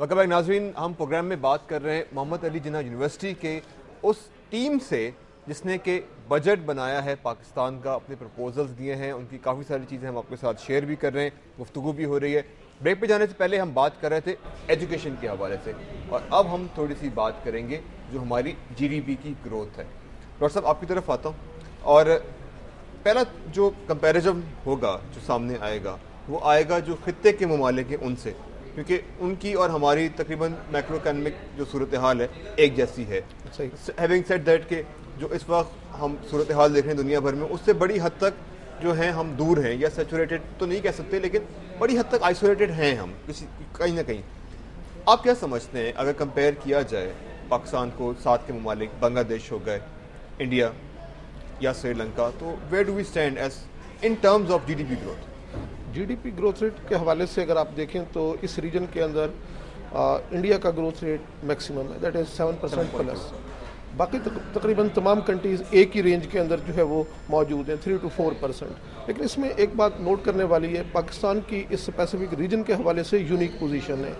Welcome back नाज़रीन। हम programme में बात कर रहे हैं मोहम्मद अली जिन्ना यूनिवर्सिटी के उस टीम से जिसने के बजट बनाया है पाकिस्तान का, अपने प्रपोजल्स दिए हैं, उनकी काफ़ी सारी चीज़ें हम आपके साथ शेयर भी कर रहे हैं, गुफ्तगू भी हो रही है। ब्रेक पे जाने से पहले हम बात कर रहे थे एजुकेशन के हवाले से, और अब हम थोड़ी सी बात करेंगे जो हमारी GDP की ग्रोथ है। डॉक्टर साहब आपकी तरफ आता हूँ, और पहला जो कंपैरिजन होगा जो सामने आएगा वो आएगा जो खित्ते के ममालिक हैं उनसे, क्योंकि उनकी और हमारी तकरीबन मैक्रो इकनॉमिक जो सूरत हाल है एक जैसी है। हैविंग सेड दैट के जो इस वक्त हम सूरत हाल देख रहे हैं दुनिया भर में, उससे बड़ी हद तक जो है हम दूर हैं, या सैचुरेटेड तो नहीं कह सकते, लेकिन बड़ी हद तक आइसोलेटेड हैं हम किसी कहीं ना कहीं। आप क्या समझते हैं अगर कंपेयर किया जाए पाकिस्तान को साथ के ममालिक, बांग्लादेश हो गए, इंडिया या श्रीलंका, तो where do we stand as in terms of GDP growth? GDP growth rate के हवाले से अगर आप देखें तो इस रीजन के अंदर इंडिया का ग्रोथ रेट मैक्सिमम है, दैट इज़ 7% प्लस। बाकी तकरीबन तमाम कंट्रीज़ एक ही रेंज के अंदर जो है वो मौजूद हैं, 3 to 4%। लेकिन इसमें एक बात नोट करने वाली है, पाकिस्तान की इस स्पेसिफिक रीजन के हवाले से यूनिक पोजीशन है।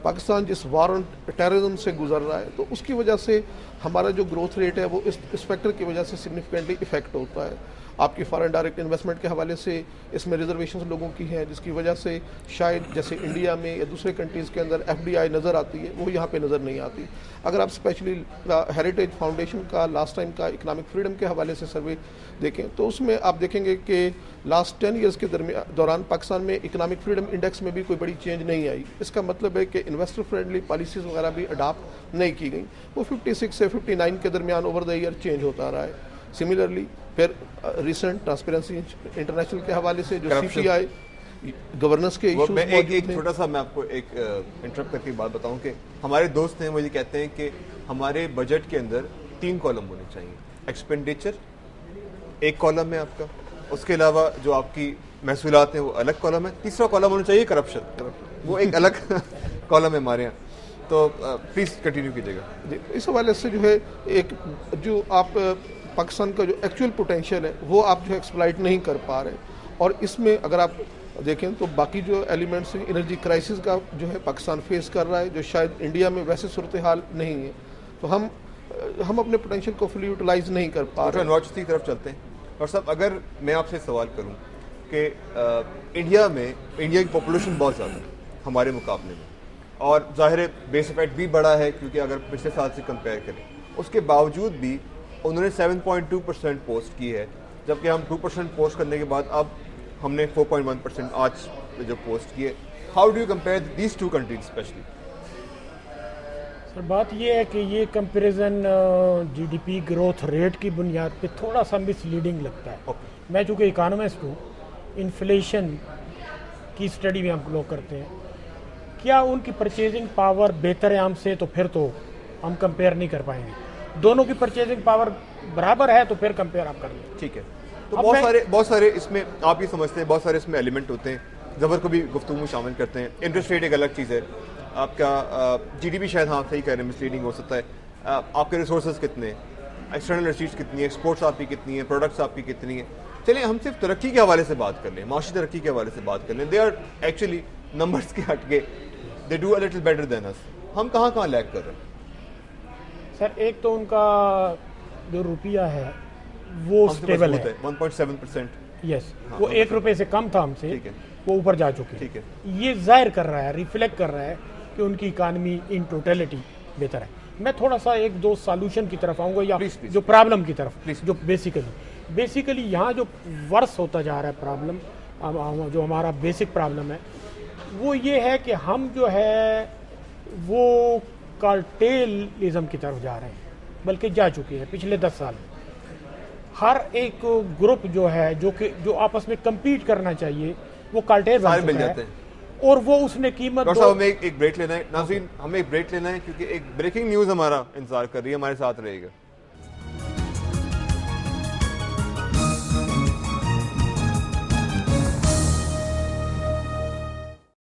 पाकिस्तान जिस वार ऑन टेररिज्म से गुजर रहा है, तो उसकी वजह से हमारा जो ग्रोथ रेट है वो इस फैक्टर की वजह से सिग्निफिकेंटली इफेक्ट होता है। आपकी फॉरेन डायरेक्ट इन्वेस्टमेंट के हवाले से इसमें रिजर्वेशन लोगों की हैं, जिसकी वजह से शायद जैसे इंडिया में या दूसरे कंट्रीज़ के अंदर FDI नज़र आती है, वो यहाँ पे नज़र नहीं आती। अगर आप स्पेशली हेरिटेज फाउंडेशन का लास्ट टाइम का इकनॉमिक फ्रीडम के हवाले से सर्वे देखें तो उसमें आप देखेंगे कि लास्ट 10 ईयर्स के दौरान पाकिस्तान में इकनॉमिक फ्रीडम इंडेक्स में भी कोई बड़ी चेंज नहीं आई। इसका मतलब है कि इन्वेस्टर फ्रेंडली पॉलिसीज़ वगैरह भी अडाप्ट नहीं की गई। वो 56 से 59 के दरमियान ओवर द ईयर चेंज होता रहा है। सिमिलरली फिर रिसेंट ट्रांसपेरेंसी इंटरनेशनल के हवाले से जो CPI गवर्नेंस के इश्यूज, एक छोटा सा मैं आपको एक इंटरप्ट करके बात बताऊं कि हमारे दोस्त हैं मुझे कहते हैं कि हमारे बजट के अंदर 3 कॉलम होने चाहिए। एक्सपेंडिचर एक कॉलम है आपका, उसके अलावा जो आपकी महसूलात हैं वो अलग कॉलम है, तीसरा कॉलम होना चाहिए करप्शन, वो एक अलग कॉलम है हमारे यहाँ। तो प्लीज़ कंटिन्यू कीजिएगा। इस हवाले से जो है एक जो आप पाकिस्तान का जो एक्चुअल पोटेंशियल है वो आप जो एक्सप्लॉइट नहीं कर पा रहे, और इसमें अगर आप देखें तो बाकी जो एलिमेंट्स हैं, एनर्जी क्राइसिस का जो है पाकिस्तान फेस कर रहा है, जो शायद इंडिया में वैसे सूरत हाल नहीं है। तो हम अपने पोटेंशियल को फुली यूटिलाइज नहीं कर पा रहे। नॉर्थ की तरफ चलते हैं। और साहब अगर मैं आपसे सवाल करूं कि इंडिया की पॉपुलेशन बहुत ज़्यादा है हमारे मुकाबले में, और ज़ाहिर है बेस इफेक्ट भी बड़ा है, क्योंकि अगर पिछले साल से कंपेयर करें, उसके बावजूद भी उन्होंने 7.2% पोस्ट की है, जबकि हम 2% पोस्ट करने के बाद अब हमने 4.1% आज जो पोस्ट की है। How do you compare these two countries specially? Sir बात ये है कि ये कंपैरिजन GDP ग्रोथ रेट की बुनियाद पे थोड़ा सा मिसलीडिंग लगता है। मैं चूँकि इकानमिस्ट हूँ, इन्फ्लेशन की स्टडी भी हम लोग करते हैं, क्या उनकी परचेजिंग पावर बेहतर है हमसे, तो फिर तो हम कंपेयर नहीं कर पाएंगे। दोनों की परचेजिंग पावर बराबर है तो फिर कंपेयर आप कर लें। ठीक है। तो बहुत सारे इसमें आप ये समझते हैं, बहुत सारे इसमें एलिमेंट होते हैं, ज़बर को भी गुफ्तगू में शामिल करते हैं। इंटरेस्ट रेट एक अलग चीज़ है, आपका GDP शायद हाँ सही कह रहे हैं, मिसलीडिंग हो सकता है। आपके रिसोर्सेज कितने हैं, एक्सटर्नल रिसीट्स कितनी है, एक्सपोर्ट्स आपकी कितनी है, प्रोडक्ट्स आपकी कितनी है। चलिए हम सिर्फ तरक्की के हवाले से बात कर लें, माशी तरक्की के हवाले से बात कर लें। दे आर एक्चुअली नंबर्स के हट के they do a little better than us. हम कहाँ लैग कर रहे हैं? सर एक तो उनका जो रुपया है वो स्टेबल है 1.7%। यस, वो 1 रुपये से कम था हमसे, वो ऊपर जा चुके ठीक है। ये जाहिर कर रहा है, रिफ्लेक्ट कर रहा है कि उनकी इकानमी इन टोटलिटी बेहतर है। मैं थोड़ा सा एक दो सॉल्यूशन की तरफ आऊँगा, या please. जो प्रॉब्लम की तरफ, जो बेसिकली यहाँ जो वर्स होता जा रहा है प्रॉब्लम, जो हमारा बेसिक प्रॉब्लम है वो ये है कि हम जो है वो कार्टेलिज्म की तरफ जा रहे हैं, बल्कि जा चुके हैं पिछले 10 साल में। हर एक ग्रुप जो है जो आपस में कम्पीट करना चाहिए वो कार्टेल बन चुका है, और वो उसने कीमत। डॉक्टर साहब हमें एक ब्रेक लेना है नाज़रीन, हमें एक ब्रेक लेना है, क्योंकि एक ब्रेकिंग न्यूज़ हमारा इंतजार कर रही है, हमारे साथ रहेगा।